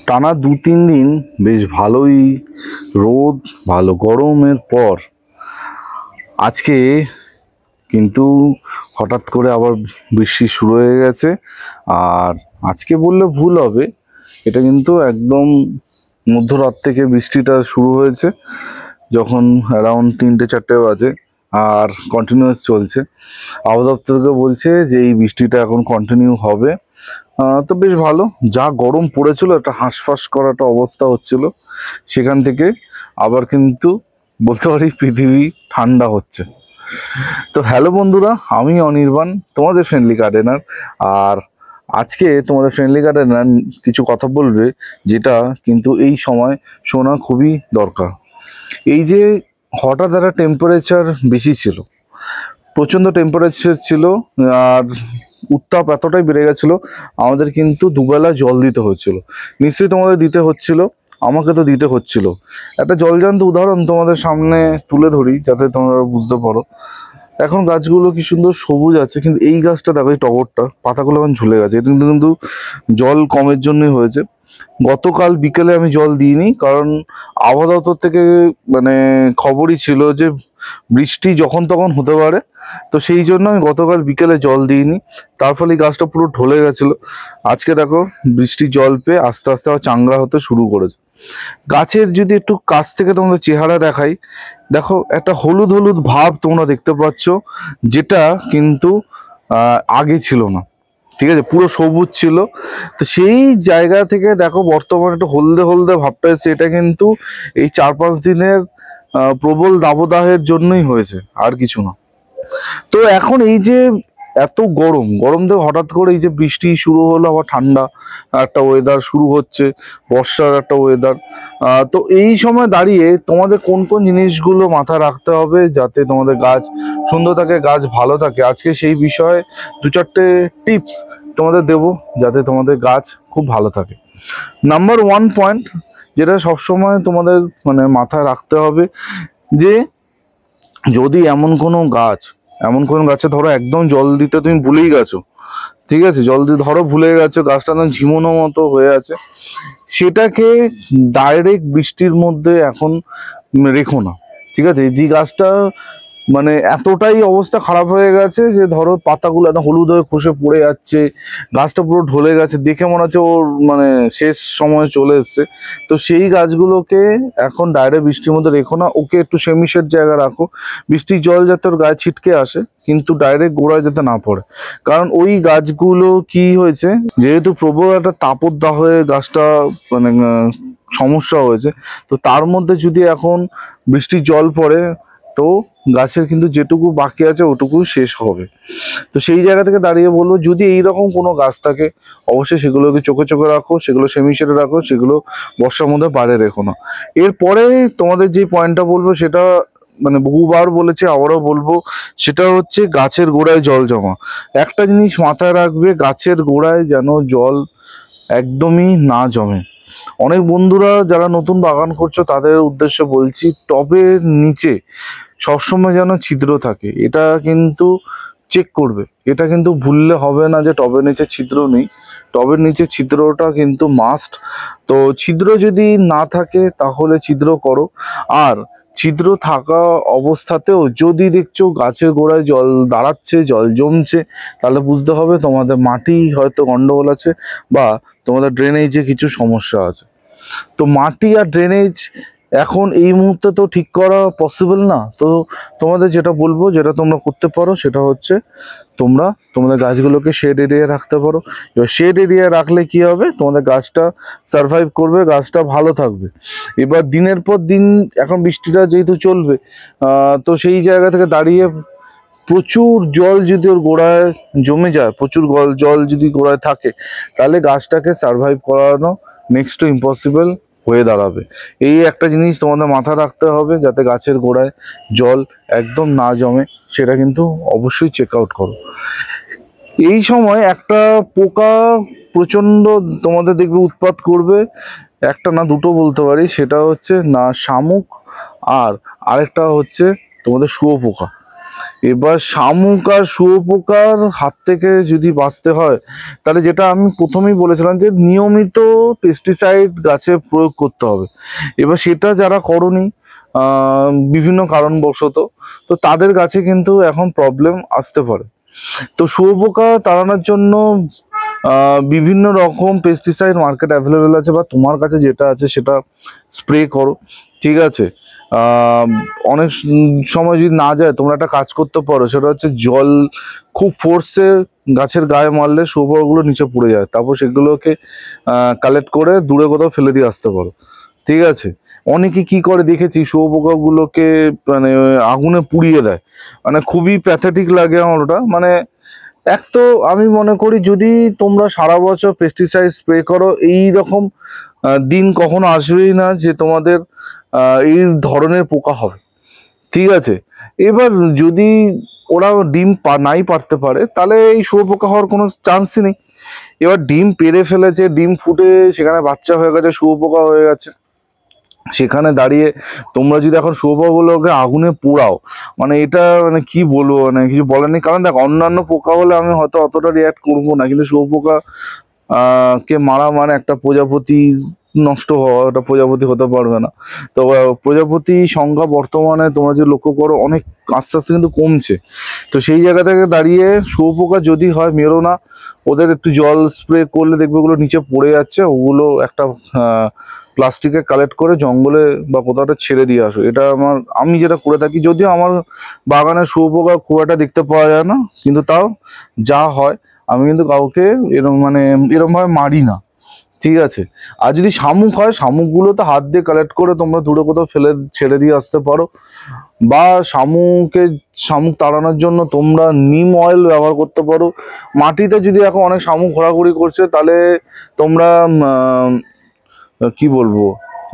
টানা 2-3 দিন বেশ ভালোই রোদ, ভালো গরমের পর আজকে কিন্তু হঠাৎ করে আবার বৃষ্টি শুরু হয়ে গেছে। আর আজকে বললে ভুল হবে, এটা কিন্তু একদম মধ্যরাত থেকে বৃষ্টিটা শুরু হয়েছে, যখন অ্যারাউন্ড 3-4 বাজে, আর কন্টিনিউয়াস চলছে। আবহাওয়া দপ্তর থেকে বলছে যে এই বৃষ্টিটা এখন কন্টিনিউ হবে। তো বেশ ভালো। যা গরম পড়েছিল, একটা হাঁসফাঁস করা একটা অবস্থা হচ্ছিল, সেখান থেকে আবার কিন্তু বলতে পারি পৃথিবী ঠান্ডা হচ্ছে। তো হ্যালো বন্ধুরা, আমি অনির্বাণ, তোমাদের ফ্রেন্ডলি গার্ডেনার। আর আজকে তোমাদের ফ্রেন্ডলি গার্ডেনার কিছু কথা বলবে, যেটা কিন্তু এই সময় শোনা খুবই দরকার। এই যে হঠাৎ একটা টেম্পারেচার বেশি ছিল, প্রচণ্ড টেম্পারেচার ছিল, আর উত্তাপ এতটাই বেড়ে গেছিলো, আমাদের কিন্তু দুবেলা জল দিতে হচ্ছিল। নিশ্চয়ই তোমাদের দিতে হচ্ছিল, আমাকে তো দিতে হচ্ছিল। একটা জলজান্ত উদাহরণ তোমাদের সামনে তুলে ধরি, যাতে তোমরা বুঝতে পারো। এখন গাছগুলো কি সুন্দর সবুজ আছে, কিন্তু এই গাছটা দেখো, এই টগরটা পাতাগুলো এখন ঝুলে গেছে। এটা কিন্তু জল কমের জন্যই হয়েছে। গতকাল বিকেলে আমি জল দিইনি, কারণ আবহাওয়া দপ্তর থেকে মানে খবরই ছিল যে বৃষ্টি যখন তখন হতে পারে। তো সেই জন্য আমি গতকাল বিকেলে জল দিইনি, তার ফলে গাছটা পুরো ঢলে গেছিলো। আজকে দেখো বৃষ্টির জল পেয়ে আস্তে আস্তে আবার চাঙ্গা হতে শুরু করেছে। গাছের যদি একটু কাছ থেকে তোমাদের চেহারা দেখাই, দেখো একটা হলুদ হলুদ ভাব তোমরা দেখতে পাচ্ছ, যেটা কিন্তু আগে ছিল না। ঠিক আছে, পুরো সবুজ ছিল। তো সেই জায়গা থেকে দেখো বর্তমানে একটু হলদে হলদে ভাবটা এসেছে। এটা কিন্তু এই 4-5 দিনের প্রবল দাবদাহের জন্যই হয়েছে, আর কিছু না। তো এখন এই যে এত গরম গরম থেকে হঠাৎ করে এই যে বৃষ্টি শুরু হলো, আবার ঠান্ডা একটা ওয়েদার শুরু হচ্ছে, বর্ষার একটা ওয়েদার। তো এই সময় দাঁড়িয়ে তোমাদের কোন কোন জিনিসগুলো মাথায় রাখতে হবে যাতে তোমাদের গাছ সুন্দর থাকে, গাছ ভালো থাকে, আজকে সেই বিষয়ে 2-4টে টিপস তোমাদের দেব, যাতে তোমাদের গাছ খুব ভালো থাকে। নাম্বার 1 পয়েন্ট, যেটা সবসময় তোমাদের মানে মাথায় রাখতে হবে, যে যদি এমন কোনো গাছে ধরো একদম জল দিতে তুমি ভুলেই গেছো, ঠিক আছে, জল দিয়ে ধরো ভুলে গেছো, গাছটা একদম ঝিমোনো মতো হয়ে আছে, সেটাকে ডাইরেক্ট বৃষ্টির মধ্যে এখন রেখো না। ঠিক আছে, যে গাছটা মানে এতটাই অবস্থা খারাপ হয়ে গেছে যে ধরো পাতাগুলো একদম হলুদ হয়ে খসে পড়ে যাচ্ছে, গাছটা পুরো ঢলে গেছে, দেখে মনে হচ্ছে ওর মানে শেষ সময় চলে এসছে, তো সেই গাছগুলোকে এখন ডাইরেক্ট বৃষ্টির মধ্যে রেখো না, ওকে একটু সেমিশেড জায়গা রাখো। বৃষ্টির জল যাতে ওর গায়ে ছিটকে আসে, কিন্তু ডাইরেক্ট গোড়ায় যাতে না পড়ে। কারণ ওই গাছগুলো কি হয়েছে, যেহেতু প্রবল একটা তাপদাহ হয়ে গাছটা মানে সমস্যা হয়েছে, তো তার মধ্যে যদি এখন বৃষ্টির জল পড়ে, তো গাছের কিন্তু যেটুকু বাকি আছে ওটুকু শেষ হবে। তো সেই জায়গা থেকে দাঁড়িয়ে বলবো, যদি এইরকম কোনো গাছ থাকে, অবশ্যই সেগুলোকে চোখে চোখে রাখো, সেগুলো সেমিশেডে রাখো, সেগুলো বর্ষার মধ্যে বাইরে রেখো না। এরপরে তোমাদের যে পয়েন্টটা বলবো, সেটা মানে বহুবার বলেছি, আবারও বলবো, সেটা হচ্ছে গাছের গোড়ায় জল জমা। একটা জিনিস মাথায় রাখবে, গাছের গোড়ায় যেন জল একদমই না জমে। অনেক বন্ধুরা যারা নতুন বাগান করছো, তাদের উদ্দেশ্যে বলছি, টবের নিচে সবসময় যেন ছিদ্র থাকে, এটা কিন্তু চেক করবে। এটা কিন্তু ভুললে হবে না যে টবের নিচে ছিদ্র নেই, টবের নিচে ছিদ্রটা কিন্তু মাস্ট। তো ছিদ্র যদি না থাকে তাহলে ছিদ্র করো। আর ছিদ্র থাকা অবস্থাতেও যদি দেখছো গাছের গোড়ায় জল দাঁড়াচ্ছে, জল জমছে, তাহলে বুঝতে হবে তোমাদের মাটি হয়তো গন্ডগোল আছে, বা তোমাদের ড্রেনেজে কিছু সমস্যা আছে। তো মাটি আর ড্রেনেজ এখন এই মুহূর্তে তো ঠিক করা পসিবল না। তো তোমাদের যেটা বলবো, যেটা তোমরা করতে পারো, সেটা হচ্ছে তোমরা তোমাদের গাছগুলোকে শেড এরিয়া রাখতে পারো। এবার শেড এরিয়া রাখলে কি হবে, তোমাদের গাছটা সারভাইভ করবে, গাছটা ভালো থাকবে। এবার দিনের পর দিন এখন বৃষ্টিটা যেহেতু চলবে, তো সেই জায়গা থেকে দাঁড়িয়ে প্রচুর জল যদি ওর গোড়ায় জমে যায়, প্রচুর জল যদি গোড়ায় থাকে, তাহলে গাছটাকে সারভাইভ করানো নেক্সট টু ইম্পসিবল হয়ে দাঁড়াবে। এই একটা জিনিস তোমাদের মাথায় রাখতে হবে, যাতে গাছের গোড়ায় জল একদম না জমে, সেটা কিন্তু অবশ্যই চেক আউট করো। এই সময় একটা পোকা প্রচণ্ড তোমাদের দেখবে উৎপাত করবে, একটা না দুটো বলতে পারি, সেটা হচ্ছে না শামুক, আর আরেকটা হচ্ছে তোমাদের শুয়োপোকা। এবার শামুক আর শুয়োপোকার হাত থেকে যদি বাঁচতে হয়, তাহলে যেটা আমি প্রথমেই বলেছিলাম যে নিয়মিত পেস্টিসাইড গাছে প্রয়োগ করতে হবে। এবার সেটা যারা করনি বিভিন্ন কারণবশত, তো তাদের গাছে কিন্তু এখন প্রবলেম আসতে পারে। তো শুয়োপোকা তাড়ানোর জন্য বিভিন্ন রকম পেস্টিসাইড মার্কেট অ্যাভেলেবেল আছে, বা তোমার কাছে যেটা আছে সেটা স্প্রে করো, ঠিক আছে। অনেক সময় যদি না যায়, তোমরা একটা কাজ করতে পারো, সেটা হচ্ছে জল খুব ফোর্সে গাছের গায়ে মারলে শুয়োপোকাগুলো নিচে পড়ে যায়, তারপর সেগুলোকে কালেক্ট করে দূরে কোথাও ফেলে দিয়ে আসতে পারো, ঠিক আছে। অনেকে কি করে দেখেছি, শুয়োপোকাগুলোকে মানে আগুনে পুড়িয়ে দেয়, মানে খুবই প্যাথেটিক লাগে আমার ওটা। মানে এক তো আমি মনে করি যদি তোমরা সারা বছর পেস্টিসাইড স্প্রে করো, এই রকম দিন কখনো আসবেই না যে তোমাদের এই ধরনের পোকা হবে, ঠিক আছে। এবার যদি ওরা ডিম নাই পারতে পারে, তাহলে এই শুয়োপোকা হওয়ার কোনো চান্সই নেই। এবার ডিম পেড়ে ফেলেছে, ডিম ফুটে সেখানে বাচ্চা হয়ে গেছে, শুয়োপোকা হয়ে গেছে, সেখানে দাঁড়িয়ে তোমরা যদি এখন শুয়োপোকাগুলোকে আগুনে পোড়াও, মানে এটা মানে কি বলবো, মানে কিছু বলার নেই। কারণ দেখ, অন্যান্য পোকা হলে আমি হয়তো অতটা রিয়াক্ট করবো না, কিন্তু শুয়োপোকা কে মারা মানে একটা প্রজাপতি নষ্ট হওয়া, ওটা প্রজাপতি হতে পারবে না। তো প্রজাপতি সংখ্যা বর্তমানে তোমরা যদি লক্ষ্য করো অনেক আস্তে আস্তে কিন্তু কমছে। তো সেই জায়গা থেকে দাঁড়িয়ে শুয়োপোকা যদি হয়, মেরো না, ওদের একটু জল স্প্রে করলে দেখবে ওগুলো নিচে পড়ে যাচ্ছে, ওগুলো একটা প্লাস্টিকে কালেক্ট করে জঙ্গলে বা কোথাও একটা ছেড়ে দিয়ে আসো। এটা আমি যেটা করে থাকি। যদিও আমার বাগানে শুয়োপোকা খুব একটা দেখতে পাওয়া যায় না, কিন্তু তাও যা হয় আমি কিন্তু কাউকে এরম ভাবে মারি না, ঠিক আছে। আর যদি শামুক হয়, শামুকগুলো তো হাত দিয়ে কালেক্ট করে তোমরা দূরে কোথাও ছেড়ে দিয়ে আসতে পারো, বা শামুক তাড়ানোর জন্য তোমরা নিম অয়েল ব্যবহার করতে পারো। মাটিতে যদি এখন অনেক শামুক ঘোরাঘুরি করছে, তাহলে তোমরা কি বলবো,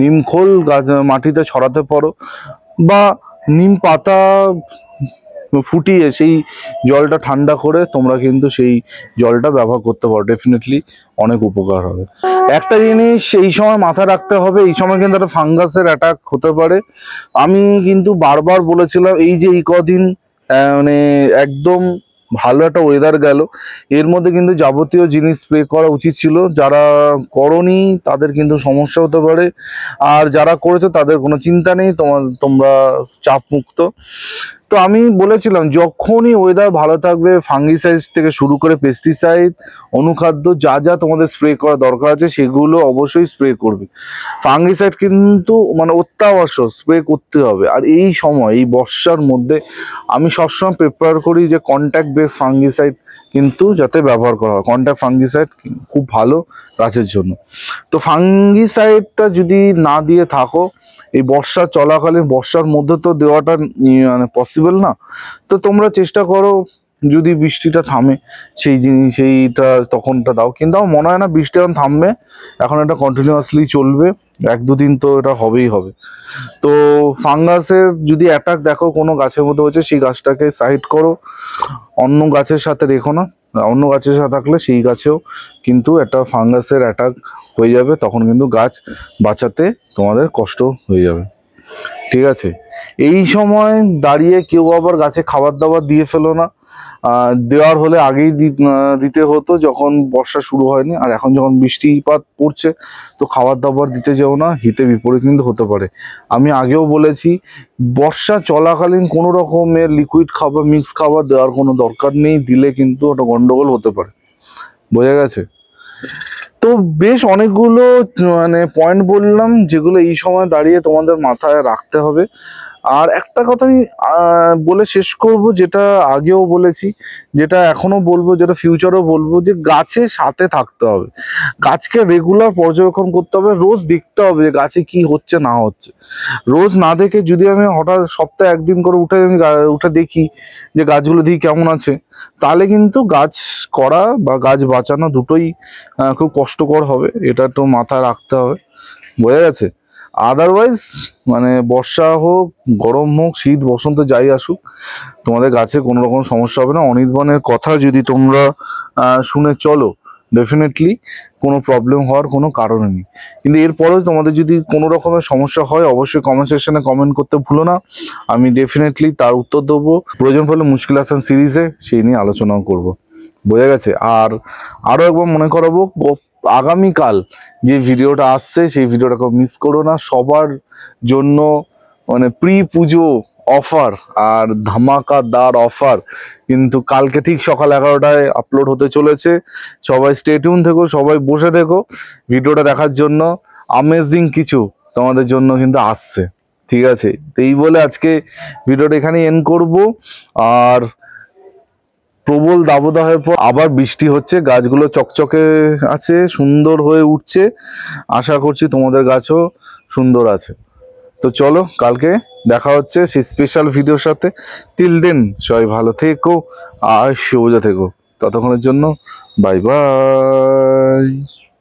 নিম খোল গাছ মাটিতে ছড়াতে পারো, বা নিম পাতা ফুটিয়ে সেই জলটা ঠান্ডা করে তোমরা কিন্তু সেই জলটা ব্যবহার করতে পারো, ডেফিনেটলি অনেক উপকার হবে। একটা জিনিস এই সময় মাথায় রাখতে হবে, এই সময় কিন্তু একটা ফাঙ্গাসের অ্যাটাক হতে পারে। আমি কিন্তু বারবার বলেছিলাম, এই যে এই কদিন মানে একদম ভালো একটা ওয়েদার গেল, এর মধ্যে কিন্তু যাবতীয় জিনিস স্প্রে করা উচিত ছিল। যারা করনি তাদের কিন্তু সমস্যা হতে পারে, আর যারা করেছে তাদের কোনো চিন্তা নেই, তোমরা চাপ মুক্ত। তো আমি বলেছিলাম, যখনই ওয়েদার ভালো থাকবে, ফাঙ্গিসাইড থেকে শুরু করে পেস্টিসাইড, অনুখাদ্য, যা যা তোমাদের স্প্রে করা দরকার আছে সেগুলো অবশ্যই স্প্রে করবে। ফাঙ্গিসাইড কিন্তু মানে অত্যাবশ্যক স্প্রে করতে হবে। আর এই সময়, এই বর্ষার মধ্যে আমি সবসময় প্রেফার করি যে কন্ট্যাক্ট বেস ফাঙ্গিসাইড কিন্তু যাতে ব্যবহার করা হয়। কন্ট্যাক্ট ফাঙ্গিসাইড খুব ভালো গাছের জন্য। তো ফাঙ্গিসাইডটা যদি না দিয়ে থাকো, এই বর্ষা চলাকালীন, বর্ষার মধ্যে তো দেওয়াটা মানে পসিবল না, তো তোমরা চেষ্টা করো যদি বৃষ্টিটা থামে সেইটা তখনটা দাও। কিন্তু আমার মনে হয় না বৃষ্টি এখন থামবে, এখন এটা কন্টিনিউয়াসলি চলবে, এক দুদিন তো এটা হবেই হবে। তো ফাঙ্গাসের যদি অ্যাটাক দেখো কোনো গাছের মধ্যে হচ্ছে, সেই গাছটাকে সাইড করো, অন্য গাছের সাথে রেখো না। অন্য গাছের সাথে থাকলে সেই গাছেও কিন্তু একটা ফাঙ্গাসের অ্যাটাক হয়ে যাবে, তখন কিন্তু গাছ বাঁচাতে তোমাদের কষ্ট হয়ে যাবে, ঠিক আছে। এই সময় দাঁড়িয়ে কেউ আবার গাছে খাবার দাবার দিয়ে ফেলো না। দেওয়ার হলে আগেই দিতে হতো, যখন বর্ষা শুরু হয়নি। আর এখন যখন বৃষ্টিপাত পড়ছে, তো খাবার দাবার দিতে যাও না, হিতে বিপরীত কিন্তু হতে পারে। আমি আগেও বলেছি, বর্ষা চলাকালীন কোনো রকমের লিকুইড খাবার, মিক্স খাবার দেওয়ার কোনো দরকার নেই, দিলে কিন্তু ওটা গন্ডগোল হতে পারে, বোঝা গেছে। তো বেশ অনেকগুলো মানে পয়েন্ট বললাম, যেগুলো এই সময় দাঁড়িয়ে তোমাদের মাথায় রাখতে হবে। আর একটা কথা আমি বলে শেষ করব, যেটা আগেও বলেছি, যেটা এখনো বলবো, যেটা ফিউচারও বলবো, যে গাছের সাথে থাকতে হবে। গাছকে রেগুলার পর্যবেক্ষণ করতে হবে, রোজ দেখতে হবে যে গাছে কি হচ্ছে না হচ্ছে। রোজ না দেখে যদি আমি হঠাৎ সপ্তাহে একদিন করে উঠে দেখি যে গাছগুলো দেখি কেমন আছে, তাহলে কিন্তু গাছ করা বা গাছ বাঁচানো দুটোই খুব কষ্টকর হবে। এটা তো মাথায় রাখতে হবে, বোঝা গেছে। আদারওয়াইজ মানে বর্ষা হোক, গরম হোক, শীত, বসন্ত যাই আসুক, তোমাদের গাছে কোনো রকম সমস্যা হবে না। অনির্বাণের কথা যদি তোমরা শুনে চলো, ডেফিনেটলি কোনো প্রবলেম হওয়ার কোনো কারণ নেই। কিন্তু এরপরেও তোমাদের যদি কোনো রকমের সমস্যা হয় অবশ্যই কমেন্ট সেকশনে কমেন্ট করতে ভুলো না, আমি ডেফিনেটলি তার উত্তর দেবো। প্রয়োজন পড়লে মুশকিল আসান সিরিজে সেই নিয়ে আলোচনাও করব। বোঝা গেছে? আর আরও একবার মনে করাবো, আগামীকাল যে ভিডিওটা আসছে সেই ভিডিওটাকে মিস করো না। সবার জন্য মানে প্রি পুজো অফার আর ধামাকাদার অফার কিন্তু কালকে ঠিক সকাল 11টায় আপলোড হতে চলেছে। সবাই স্টে টিউন থেকো, সবাই বসে থেকো ভিডিওটা দেখার জন্য। আমেজিং কিছু তোমাদের জন্য কিন্তু আসছে, ঠিক আছে? তো এই বলে আজকে ভিডিওটা এখানে এন্ড করব। আর প্রবল দাবদাহের পর আবার বৃষ্টি হচ্ছে, গাছগুলো চকচকে আছে, সুন্দর হয়ে উঠছে। আশা করছি তোমাদের গাছও সুন্দর আছে। তো চলো কালকে দেখা হচ্ছে সেই স্পেশাল ভিডিওর সাথে। টিল দেন সবাই ভালো থেকো আর সোজা থেকো। ততক্ষণের জন্য বাই বাই।